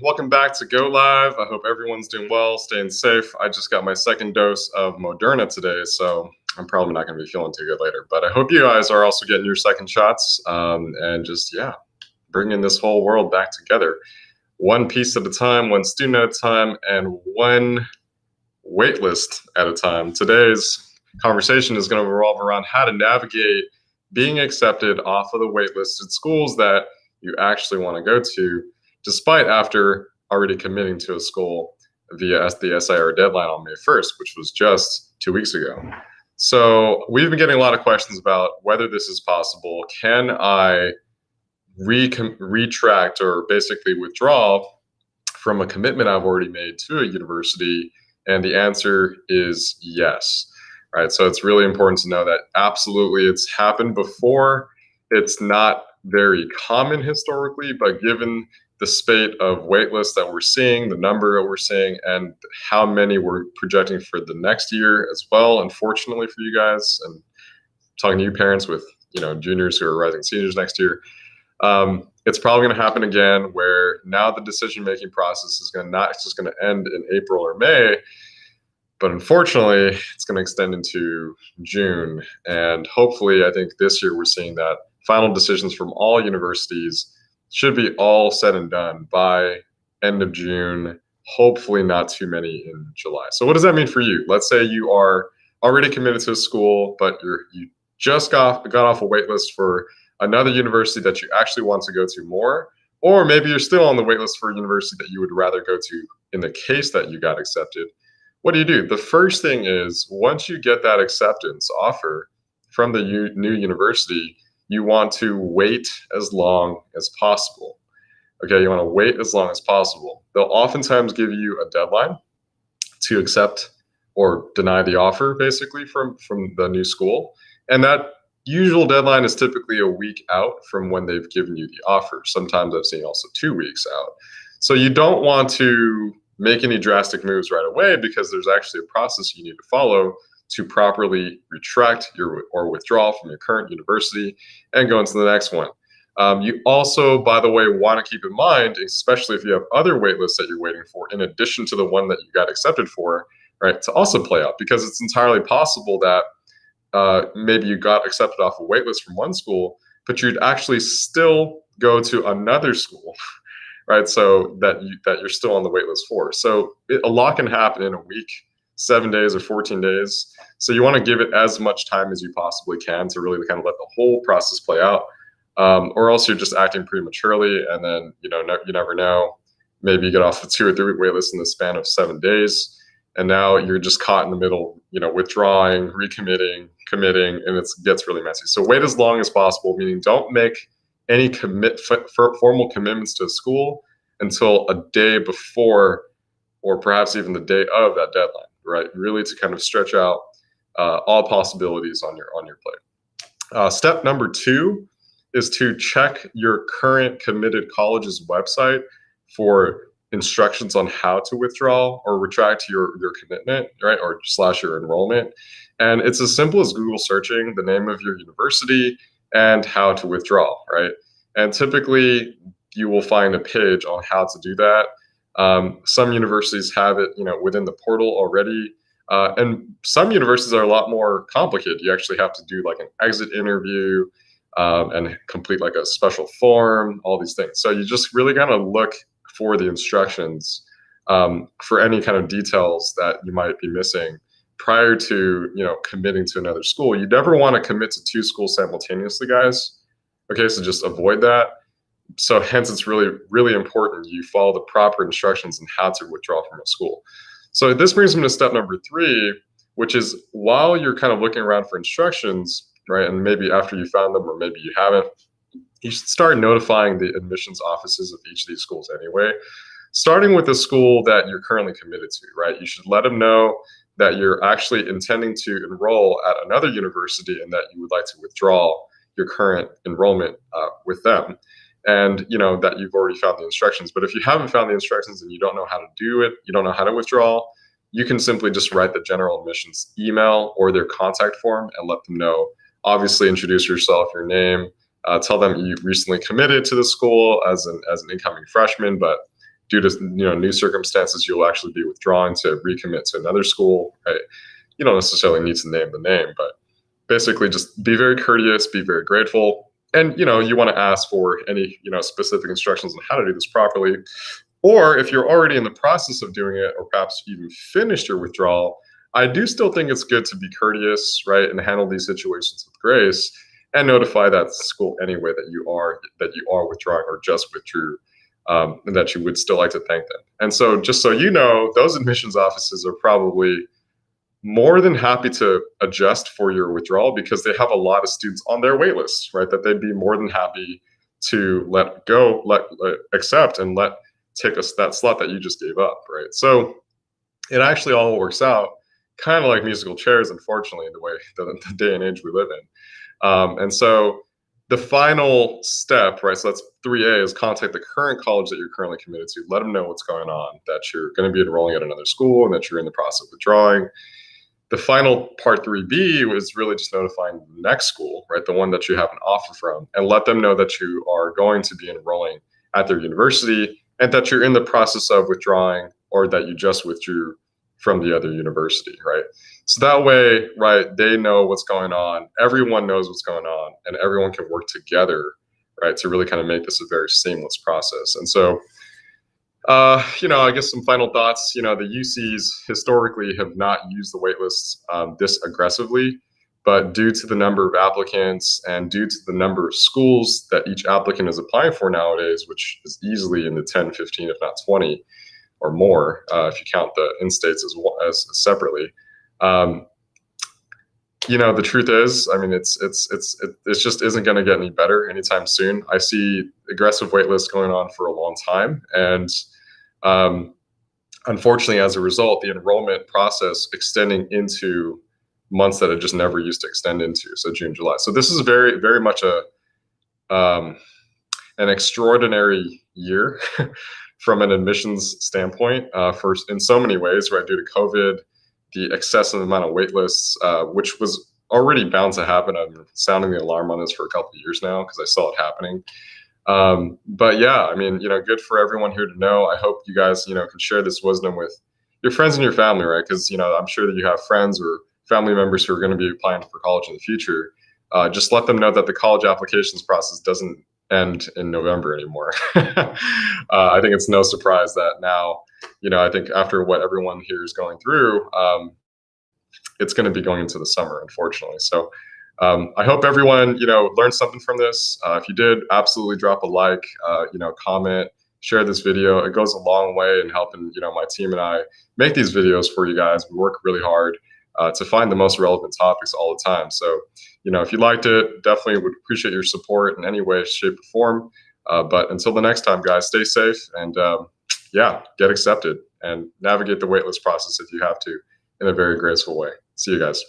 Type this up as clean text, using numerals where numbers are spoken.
Welcome back to Go Live. I hope everyone's doing well, staying safe. I just got my second dose of Moderna today, so I'm probably not going to be feeling too good later. But I hope you guys are also getting your second shots and just, bringing this whole world back together. One piece at a time, one student at a time, and one waitlist at a time. Today's conversation is going to revolve around how to navigate being accepted off of the waitlisted schools that you actually want to go to, despite after already committing to a school via the SIR deadline on May 1st, which was just 2 weeks ago. So we've been getting a lot of questions about whether this is possible. Can I retract or basically withdraw from a commitment I've already made to a university? And the answer is yes. Right. So it's really important to know that absolutely it's happened before. It's not very common historically, but given the spate of waitlists that we're seeing, the number that we're seeing, and how many we're projecting for the next year as well, unfortunately for you guys, and talking to you parents with juniors who are rising seniors next year, it's probably going to happen again, where now the decision-making process is not just going to end in April or May, but unfortunately, it's going to extend into June. And hopefully, I think this year we're seeing that final decisions from all universities should be all said and done by end of June, hopefully not too many in July. So what does that mean for you? Let's say you are already committed to a school, but you just got off a wait list for another university that you actually want to go to more, or maybe you're still on the wait list for a university that you would rather go to in the case that you got accepted. What do? The first thing is, once you get that acceptance offer from the new university, you want to wait as long as possible. Okay, you want to wait as long as possible. They'll oftentimes give you a deadline to accept or deny the offer, basically, from the new school. And that usual deadline is typically a week out from when they've given you the offer. Sometimes I've seen also 2 weeks out. So you don't want to make any drastic moves right away, because there's actually a process you need to follow to properly retract or withdraw from your current university and go into the next one. You also, by the way, want to keep in mind, especially if you have other waitlists that you're waiting for, in addition to the one that you got accepted for, right, to also play out, because it's entirely possible that maybe you got accepted off a waitlist from one school, but you'd actually still go to another school, right? So that you're still on the waitlist for. So a lot can happen in a week, 7 days or 14 days. So you want to give it as much time as you possibly can to really kind of let the whole process play out, or else you're just acting prematurely, and then you never know. Maybe you get off a 2 or 3 week waitlist in the span of 7 days, and now you're just caught in the middle, withdrawing, recommitting, committing, and it gets really messy. So wait as long as possible, meaning don't make any formal commitments to a school until a day before, or perhaps even the day of that deadline, right? Really to kind of stretch out all possibilities on your plate. Step number 2 is to check your current committed college's website for instructions on how to withdraw or retract your commitment, right, or / your enrollment. And it's as simple as Google searching the name of your university and how to withdraw, right? And typically you will find a page on how to do that. Some universities have it, within the portal already. And some universities are a lot more complicated. You actually have to do like an exit interview and complete like a special form, all these things. So you just really got to look for the instructions for any kind of details that you might be missing prior to, committing to another school. You never want to commit to 2 schools simultaneously, guys. Okay, so just avoid that. So hence, it's really, really important you follow the proper instructions on how to withdraw from a school. So this brings me to step number 3, which is, while you're kind of looking around for instructions, right, and maybe after you found them or maybe you haven't, you should start notifying the admissions offices of each of these schools anyway, starting with the school that you're currently committed to, right? You should let them know that you're actually intending to enroll at another university and that you would like to withdraw your current enrollment with them. And that you've already found the instructions. But if you haven't found the instructions and you don't know how to do it, you don't know how to withdraw, you can simply just write the general admissions email or their contact form and let them know. Obviously, introduce yourself, your name, tell them you recently committed to the school as an incoming freshman, but due to new circumstances, you'll actually be withdrawing to recommit to another school, right? You don't necessarily need to name the name, but basically just be very courteous, be very grateful. And, you want to ask for any, specific instructions on how to do this properly. Or if you're already in the process of doing it, or perhaps even finished your withdrawal, I do still think it's good to be courteous, right? And handle these situations with grace and notify that school anyway that you are withdrawing or just withdrew, and that you would still like to thank them. And so just so you know, those admissions offices are probably more than happy to adjust for your withdrawal because they have a lot of students on their wait list, right? That they'd be more than happy to accept and let take that slot that you just gave up, right? So it actually all works out kind of like musical chairs, unfortunately, in the way the day and age we live in. And so the final step, right? So that's 3A, is contact the current college that you're currently committed to. Let them know what's going on, that you're going to be enrolling at another school and that you're in the process of withdrawing. The final part 3B was really just notifying the next school, right? The one that you have an offer from, and let them know that you are going to be enrolling at their university and that you're in the process of withdrawing, or that you just withdrew from the other university, right? So that way, right, they know what's going on, everyone knows what's going on, and everyone can work together, right, to really kind of make this a very seamless process. And so, I guess some final thoughts. The UCs historically have not used the waitlists this aggressively, but due to the number of applicants and due to the number of schools that each applicant is applying for nowadays, which is easily in the 10, 15, if not 20 or more, if you count the in-states as separately. The truth is, I mean, it just isn't going to get any better anytime soon. I see aggressive waitlists going on for a long time, and unfortunately, as a result, the enrollment process extending into months that it just never used to extend into, so June, July. So this is very, very much an extraordinary year from an admissions standpoint, in so many ways, right? Due to COVID, the excessive amount of wait lists, which was already bound to happen. I've been sounding the alarm on this for a couple of years now because I saw it happening. But yeah, I mean, good for everyone here to know. I hope you guys, can share this wisdom with your friends and your family, right? Because, I'm sure that you have friends or family members who are going to be applying for college in the future. Just let them know that the college applications process doesn't end in November anymore. I think it's no surprise that now, I think after what everyone here is going through, it's going to be going into the summer, unfortunately. So I hope everyone, learned something from this. If you did, absolutely drop a like, comment, share this video. It goes a long way in helping, my team and I make these videos for you guys. We work really hard to find the most relevant topics all the time. So, if you liked it, definitely would appreciate your support in any way, shape, or form. But until the next time, guys, stay safe and get accepted and navigate the waitlist process if you have to in a very graceful way. See you guys.